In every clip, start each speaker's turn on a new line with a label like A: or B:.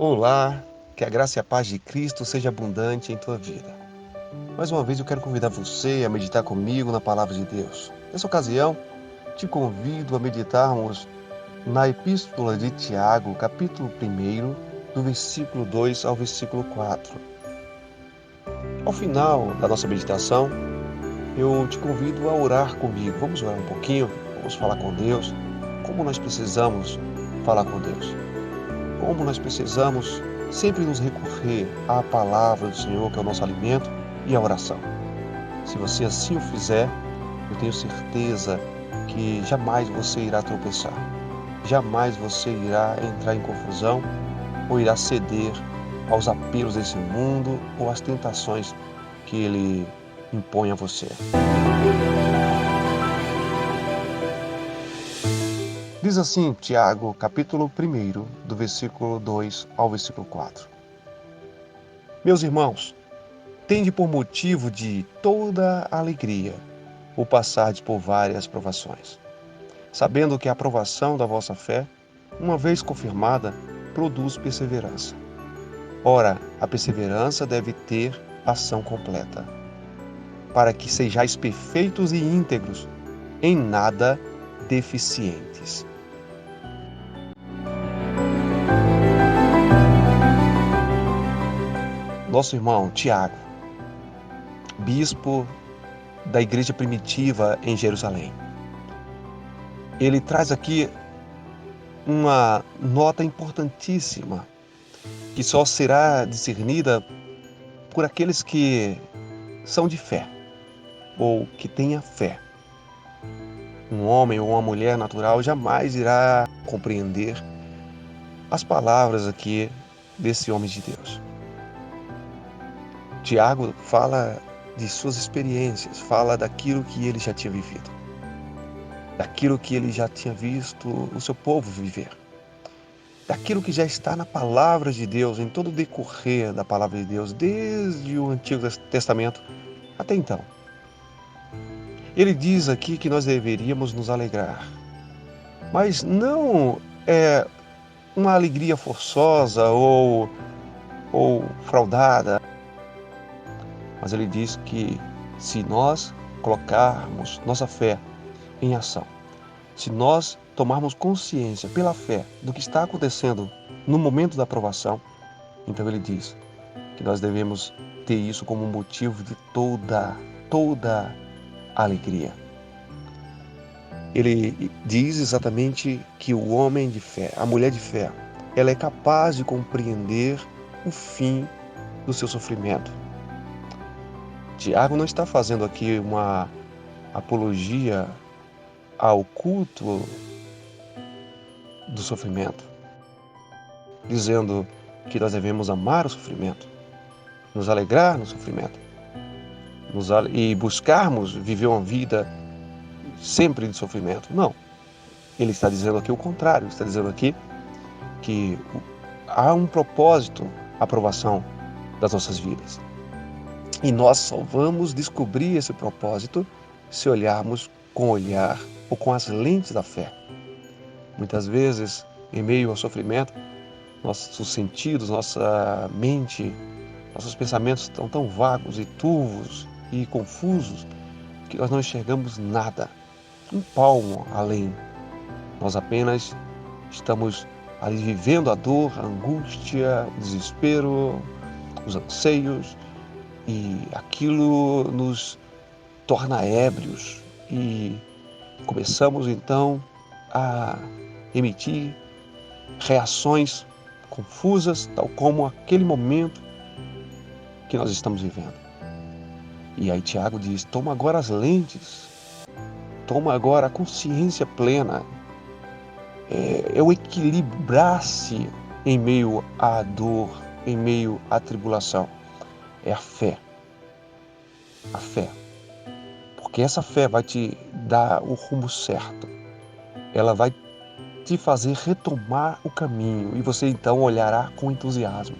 A: Olá, que a graça e a paz de Cristo seja abundante em tua vida. Mais uma vez eu quero convidar você a meditar comigo na palavra de Deus. Nessa ocasião, te convido a meditarmos na Epístola de Tiago, capítulo 1, do versículo 2 ao versículo 4. Ao final da nossa meditação, eu te convido a orar comigo. Vamos orar um pouquinho, vamos falar com Deus, como nós precisamos falar com Deus. Como nós precisamos sempre nos recorrer à palavra do Senhor, que é o nosso alimento, e à oração. Se você assim o fizer, eu tenho certeza que jamais você irá tropeçar. Jamais você irá entrar em confusão ou irá ceder aos apelos desse mundo ou às tentações que ele impõe a você. Diz assim, Tiago, capítulo 1, do versículo 2 ao versículo 4. Meus irmãos, tende por motivo de toda alegria o passardes por várias provações, sabendo que a aprovação da vossa fé, uma vez confirmada, produz perseverança. Ora, a perseverança deve ter ação completa, para que sejais perfeitos e íntegros, em nada deficientes. Nosso irmão Tiago, bispo da igreja primitiva em Jerusalém. Ele traz aqui uma nota importantíssima, que só será discernida por aqueles que são de fé, ou que têm a fé. Um homem ou uma mulher natural jamais irá compreender as palavras aqui desse homem de Deus. Tiago fala de suas experiências, fala daquilo que ele já tinha vivido, daquilo que ele já tinha visto o seu povo viver, daquilo que já está na palavra de Deus, em todo o decorrer da palavra de Deus, desde o Antigo Testamento até então. Ele diz aqui que nós deveríamos nos alegrar, mas não é uma alegria forçosa ou fraudada. Mas ele diz que se nós colocarmos nossa fé em ação, se nós tomarmos consciência pela fé do que está acontecendo no momento da aprovação, então ele diz que nós devemos ter isso como motivo de toda alegria. Ele diz exatamente que o homem de fé, a mulher de fé, ela é capaz de compreender o fim do seu sofrimento. Tiago não está fazendo aqui uma apologia ao culto do sofrimento, dizendo que nós devemos amar o sofrimento, nos alegrar no sofrimento e buscarmos viver uma vida sempre de sofrimento. Não. Ele está dizendo aqui o contrário, está dizendo aqui que há um propósito, a aprovação das nossas vidas. E nós só vamos descobrir esse propósito se olharmos com o olhar ou com as lentes da fé. Muitas vezes, em meio ao sofrimento, nossos sentidos, nossa mente, nossos pensamentos estão tão vagos e turvos e confusos que nós não enxergamos nada, um palmo além. Nós apenas estamos ali vivendo a dor, a angústia, o desespero, os anseios, e aquilo nos torna ébrios e começamos então a emitir reações confusas, tal como aquele momento que nós estamos vivendo. E aí Tiago diz, toma agora as lentes, toma agora a consciência plena, é o equilibrar-se em meio à dor, em meio à tribulação. É a fé. A fé. Porque essa fé vai te dar o rumo certo. Ela vai te fazer retomar o caminho e você então olhará com entusiasmo.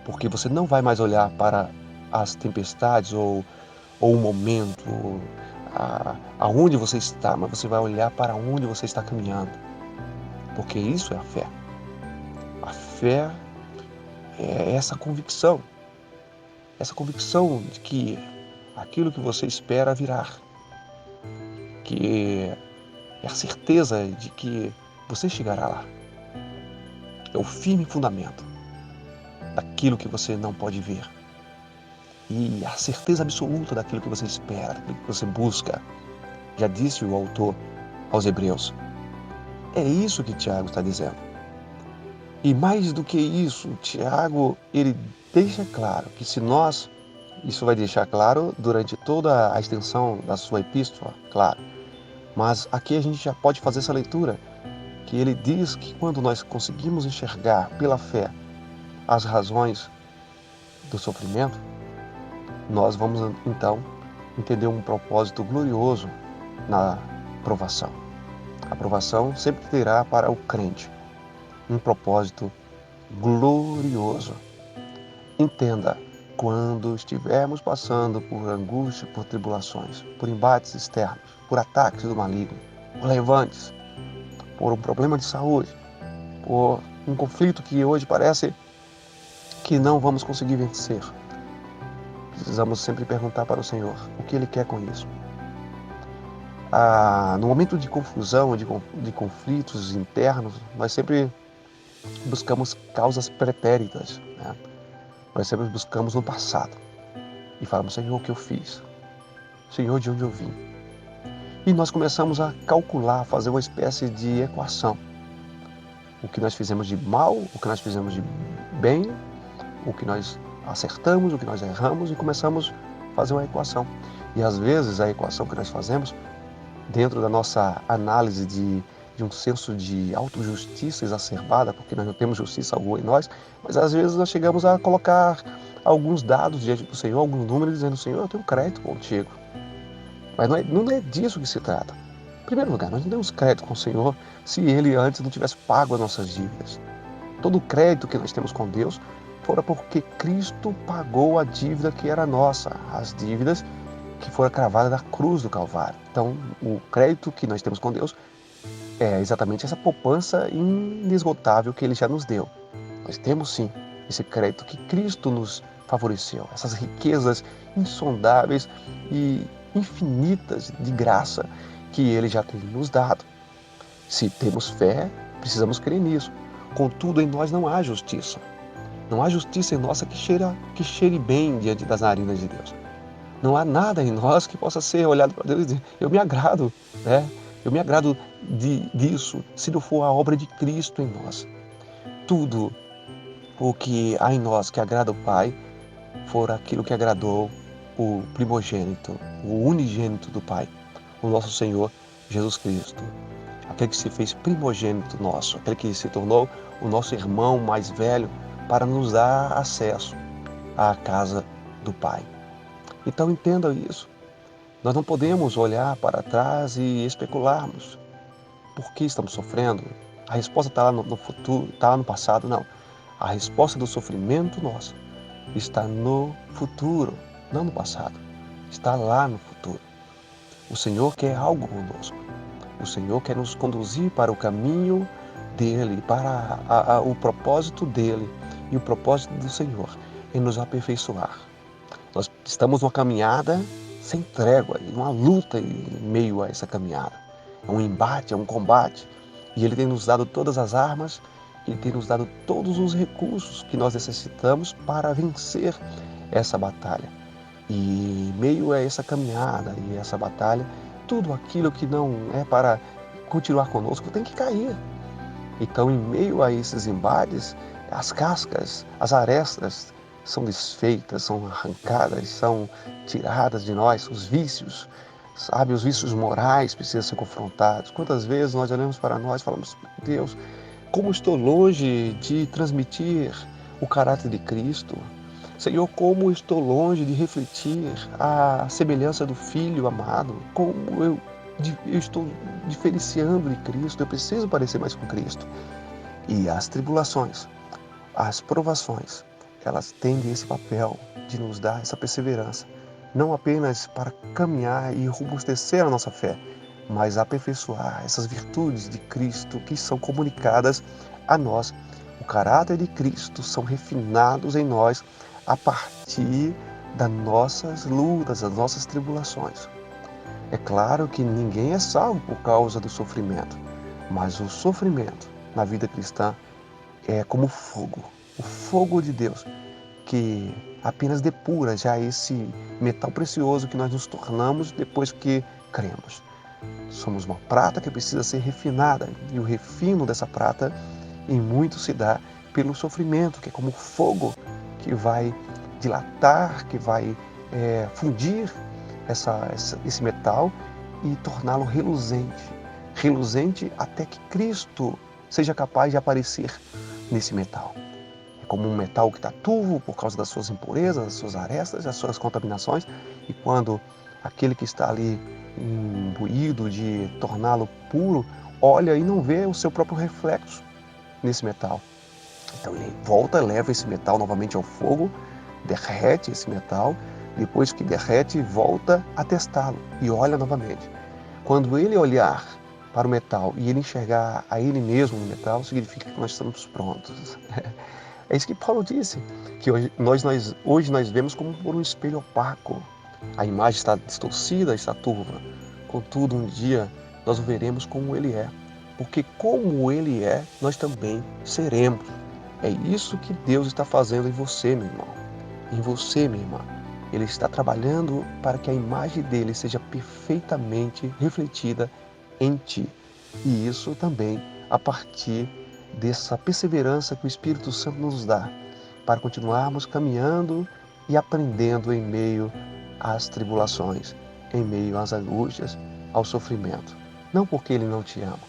A: Porque você não vai mais olhar para as tempestades ou o momento, aonde você está, mas você vai olhar para onde você está caminhando. Porque isso é a fé. A fé é essa convicção de que aquilo que você espera virá, que é a certeza de que você chegará lá. É o firme fundamento daquilo que você não pode ver e a certeza absoluta daquilo que você espera, daquilo que você busca. Já disse o autor aos Hebreus. É isso que Tiago está dizendo. E mais do que isso, Tiago, ele deixa claro que se nós, isso vai deixar claro durante toda a extensão da sua epístola, claro, mas aqui a gente já pode fazer essa leitura, que ele diz que quando nós conseguimos enxergar pela fé as razões do sofrimento, nós vamos então entender um propósito glorioso na provação. A provação sempre terá para o crente um propósito glorioso. Entenda, quando estivermos passando por angústia, por tribulações, por embates externos, por ataques do maligno, por levantes, por um problema de saúde, por um conflito que hoje parece que não vamos conseguir vencer, precisamos sempre perguntar para o Senhor o que Ele quer com isso. No momento de confusão, de conflitos internos, nós sempre buscamos causas pretéritas, né? Nós sempre buscamos no passado e falamos, Senhor, o que eu fiz? Senhor, de onde eu vim? E nós começamos a calcular, fazer uma espécie de equação. O que nós fizemos de mal, o que nós fizemos de bem, o que nós acertamos, o que nós erramos e começamos a fazer uma equação. E às vezes a equação que nós fazemos, dentro da nossa análise de um senso de autojustiça exacerbada, porque nós não temos justiça alguma em nós, mas às vezes nós chegamos a colocar alguns dados diante do Senhor, alguns números, dizendo, Senhor, eu tenho crédito contigo. Mas não é disso que se trata. Em primeiro lugar, nós não temos crédito com o Senhor se Ele antes não tivesse pago as nossas dívidas. Todo o crédito que nós temos com Deus fora porque Cristo pagou a dívida que era nossa, as dívidas que foram cravadas na cruz do Calvário. Então, o crédito que nós temos com Deus é exatamente essa poupança inesgotável que Ele já nos deu. Nós temos sim esse crédito que Cristo nos favoreceu, essas riquezas insondáveis e infinitas de graça que Ele já tem nos dado. Se temos fé, precisamos crer nisso. Contudo, em nós não há justiça. Não há justiça em nós que cheire bem diante das narinas de Deus. Não há nada em nós que possa ser olhado para Deus e dizer, eu me agrado, né? Eu me agrado disso, se não for a obra de Cristo em nós. Tudo o que há em nós que agrada o Pai, for aquilo que agradou o primogênito, o unigênito do Pai, o nosso Senhor Jesus Cristo. Aquele que se fez primogênito nosso, aquele que se tornou o nosso irmão mais velho para nos dar acesso à casa do Pai. Então entenda isso. Nós não podemos olhar para trás e especularmos por que estamos sofrendo. A resposta está lá no futuro, está lá no passado, não. A resposta do sofrimento nosso está no futuro, não no passado. Está lá no futuro. O Senhor quer algo conosco. O Senhor quer nos conduzir para o caminho dEle, para o propósito dEle. E o propósito do Senhor é nos aperfeiçoar. Nós estamos numa caminhada sem trégua, uma luta em meio a essa caminhada. É um embate, é um combate. E Ele tem nos dado todas as armas, Ele tem nos dado todos os recursos que nós necessitamos para vencer essa batalha. E em meio a essa caminhada e essa batalha, tudo aquilo que não é para continuar conosco tem que cair. Então, em meio a esses embates, as cascas, as arestas são desfeitas, são arrancadas, são tiradas de nós, os vícios, sabe? Os vícios morais precisam ser confrontados. Quantas vezes nós olhamos para nós e falamos, Deus, como estou longe de transmitir o caráter de Cristo. Senhor, como estou longe de refletir a semelhança do Filho amado. Como eu estou diferenciando de Cristo, eu preciso parecer mais com Cristo. E as tribulações, as provações, elas têm esse papel de nos dar essa perseverança, não apenas para caminhar e robustecer a nossa fé, mas aperfeiçoar essas virtudes de Cristo que são comunicadas a nós O caráter de Cristo são refinados em nós a partir das nossas lutas, das nossas tribulações. É claro que ninguém é salvo por causa do sofrimento, mas o sofrimento na vida cristã é como o fogo de Deus, que apenas depura já esse metal precioso que nós nos tornamos depois que cremos. Somos uma prata que precisa ser refinada, e o refino dessa prata em muito se dá pelo sofrimento, que é como fogo que vai dilatar, que vai fundir esse metal e torná-lo reluzente. Reluzente até que Cristo seja capaz de aparecer nesse metal. É como um metal que está turvo por causa das suas impurezas, das suas arestas, das suas contaminações. E quando aquele que está ali imbuído de torná-lo puro, olha e não vê o seu próprio reflexo nesse metal. Então ele volta, leva esse metal novamente ao fogo, derrete esse metal, depois que derrete, volta a testá-lo e olha novamente. Quando ele olhar para o metal e ele enxergar a ele mesmo no metal, significa que nós estamos prontos. É isso que Paulo disse, que hoje nós vemos como por um espelho opaco. A imagem está distorcida, está turva. Contudo, um dia nós o veremos como ele é. Porque como ele é, nós também seremos. É isso que Deus está fazendo em você, meu irmão. Em você, minha irmã. Ele está trabalhando para que a imagem dele seja perfeitamente refletida em ti. E isso também a partir dessa perseverança que o Espírito Santo nos dá para continuarmos caminhando e aprendendo em meio às tribulações, em meio às angústias, ao sofrimento. Não porque ele não te ama,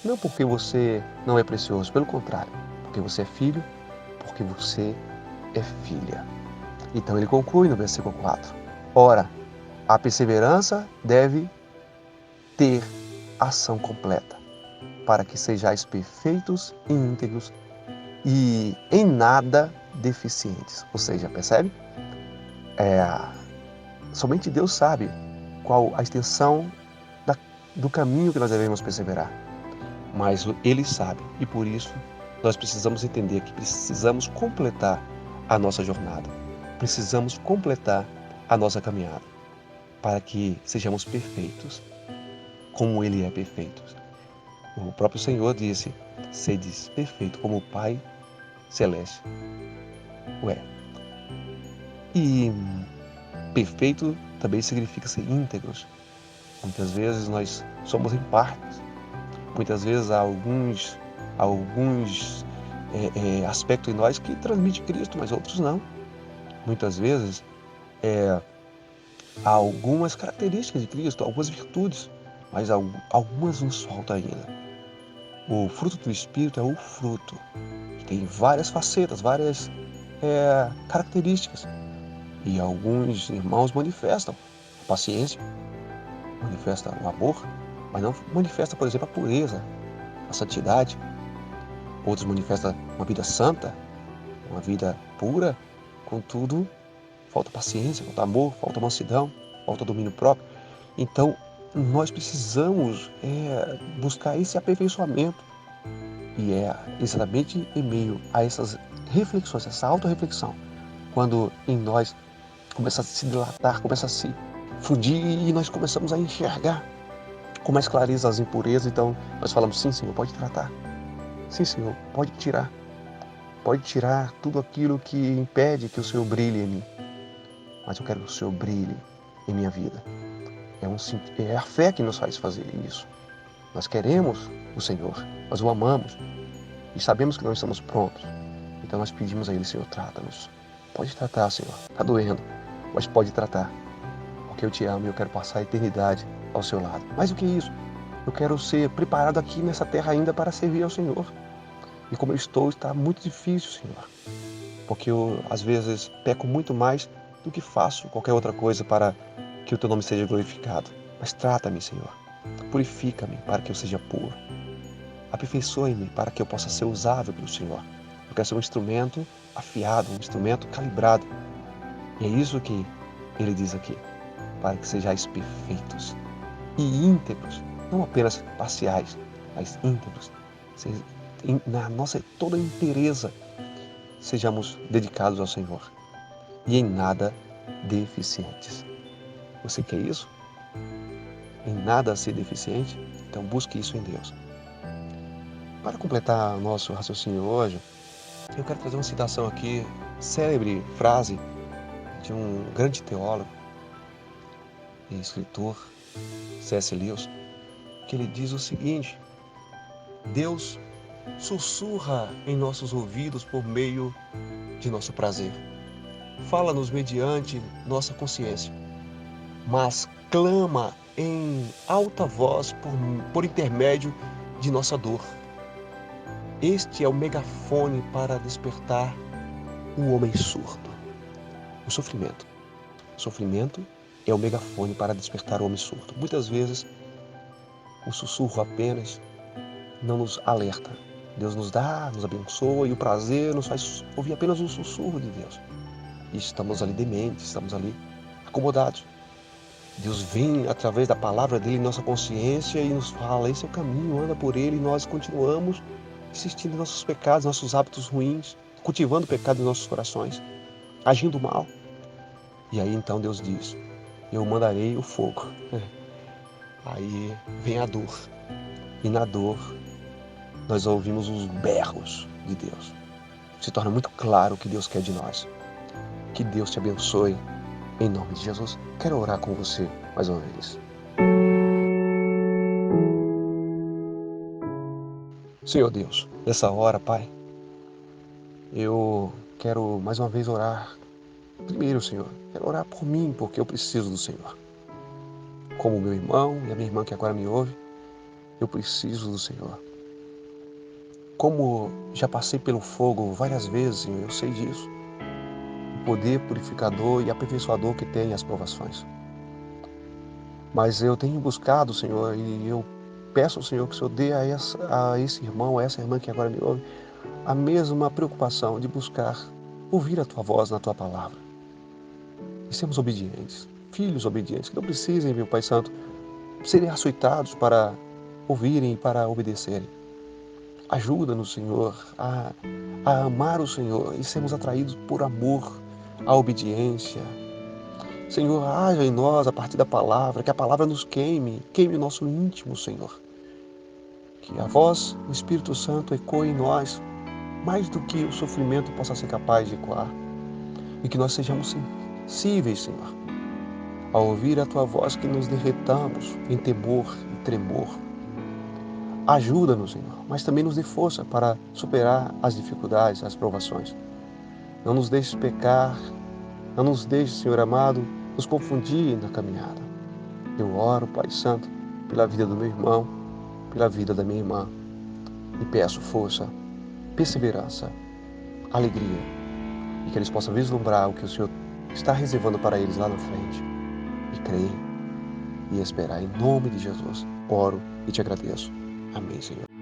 A: não porque você não é precioso, pelo contrário, porque você é filho, porque você é filha. Então ele conclui no versículo 4. Ora, a perseverança deve ter ação completa, para que sejais perfeitos e íntegros e em nada deficientes. Ou seja, percebe? Somente Deus sabe qual a extensão do caminho que nós devemos perseverar. Mas Ele sabe, e por isso nós precisamos entender que precisamos completar a nossa jornada. Precisamos completar a nossa caminhada para que sejamos perfeitos, como Ele é perfeito. O próprio Senhor disse: sedes perfeito como o Pai Celeste o é. E perfeito também significa ser íntegros. Muitas vezes nós somos em partes. Muitas vezes há alguns aspectos em nós que transmitem Cristo, mas outros não. Muitas vezes há algumas características de Cristo, algumas virtudes, mas algumas nos faltam ainda. O fruto do Espírito é o fruto. Tem várias facetas, várias características. E alguns irmãos manifestam a paciência, manifestam o amor, mas não manifestam, por exemplo, a pureza, a santidade. Outros manifestam uma vida santa, uma vida pura, contudo, falta paciência, falta amor, falta mansidão, falta domínio próprio. Então, nós precisamos buscar esse aperfeiçoamento. E é exatamente em meio a essas reflexões, essa autorreflexão, quando em nós começa a se dilatar, começa a se fundir e nós começamos a enxergar com mais clareza as impurezas. Então nós falamos: sim, Senhor, pode tratar. Sim, Senhor, pode tirar. Pode tirar tudo aquilo que impede que o Senhor brilhe em mim. Mas eu quero que o Senhor brilhe em minha vida. É a fé que nos faz fazer isso. Nós queremos o Senhor, nós o amamos e sabemos que não estamos prontos. Então nós pedimos a Ele: Senhor, trata-nos. Pode tratar, Senhor. Está doendo, mas pode tratar. Porque eu te amo e eu quero passar a eternidade ao seu lado. Mais do que isso, eu quero ser preparado aqui nessa terra ainda para servir ao Senhor. E como eu estou, está muito difícil, Senhor. Porque eu, às vezes, peco muito mais do que faço qualquer outra coisa para que o teu nome seja glorificado. Mas trata-me, Senhor. Purifica-me para que eu seja puro. Aperfeiçoe-me para que eu possa ser usável pelo Senhor. Eu quero ser um instrumento afiado, um instrumento calibrado. E é isso que ele diz aqui: para que sejais perfeitos e íntegros, não apenas parciais, mas íntegros. na nossa toda inteireza, sejamos dedicados ao Senhor e em nada deficientes. Você quer isso? Em nada ser deficiente? Então busque isso em Deus. Para completar o nosso raciocínio hoje, eu quero trazer uma citação aqui, célebre frase de um grande teólogo e escritor, C.S. Lewis, que ele diz o seguinte: Deus sussurra em nossos ouvidos por meio de nosso prazer. Fala-nos mediante nossa consciência, mas clama em alta voz por intermédio de nossa dor. Este é o megafone para despertar o homem surdo. O sofrimento. O sofrimento é o megafone para despertar o homem surdo. Muitas vezes, o sussurro apenas não nos alerta. Deus nos dá, nos abençoa e o prazer nos faz ouvir apenas um sussurro de Deus. E estamos ali dementes, estamos ali acomodados. Deus vem através da palavra dele em nossa consciência e nos fala: esse é o caminho, anda por ele, e nós continuamos insistindo em nossos pecados, nossos hábitos ruins, cultivando o pecado em nossos corações, agindo mal. E aí então Deus diz: eu mandarei o fogo. Aí vem a dor. E na dor nós ouvimos os berros de Deus. Se torna muito claro o que Deus quer de nós. Que Deus te abençoe. Em nome de Jesus, quero orar com você mais uma vez. Senhor Deus, nessa hora, Pai, eu quero mais uma vez orar. Primeiro, Senhor, quero orar por mim, porque eu preciso do Senhor. Como meu irmão e a minha irmã que agora me ouve, eu preciso do Senhor. Como já passei pelo fogo várias vezes, Senhor, eu sei disso. O poder purificador e aperfeiçoador que tem as provações. Mas eu tenho buscado, Senhor, e eu peço ao Senhor que o Senhor dê a esse irmão, a essa irmã que agora me ouve, a mesma preocupação de buscar ouvir a Tua voz na Tua palavra. E sermos obedientes, filhos obedientes, que não precisem, meu Pai Santo, serem açoitados para ouvirem e para obedecerem. Ajuda-nos, Senhor, a amar o Senhor e sermos atraídos por amor à obediência. Senhor, haja em nós a partir da palavra, que a palavra nos queime o nosso íntimo, Senhor. Que a voz do Espírito Santo ecoe em nós, mais do que o sofrimento possa ser capaz de ecoar. E que nós sejamos sensíveis, Senhor, ao ouvir a Tua voz, que nos derretamos em temor e tremor. Ajuda-nos, Senhor, mas também nos dê força para superar as dificuldades, as provações. Não nos deixes pecar, não nos deixes, Senhor amado, nos confundir na caminhada. Eu oro, Pai Santo, pela vida do meu irmão, pela vida da minha irmã, e peço força, perseverança, alegria, e que eles possam vislumbrar o que o Senhor está reservando para eles lá na frente, e crer e esperar em nome de Jesus. Oro e te agradeço. Amém, Senhor.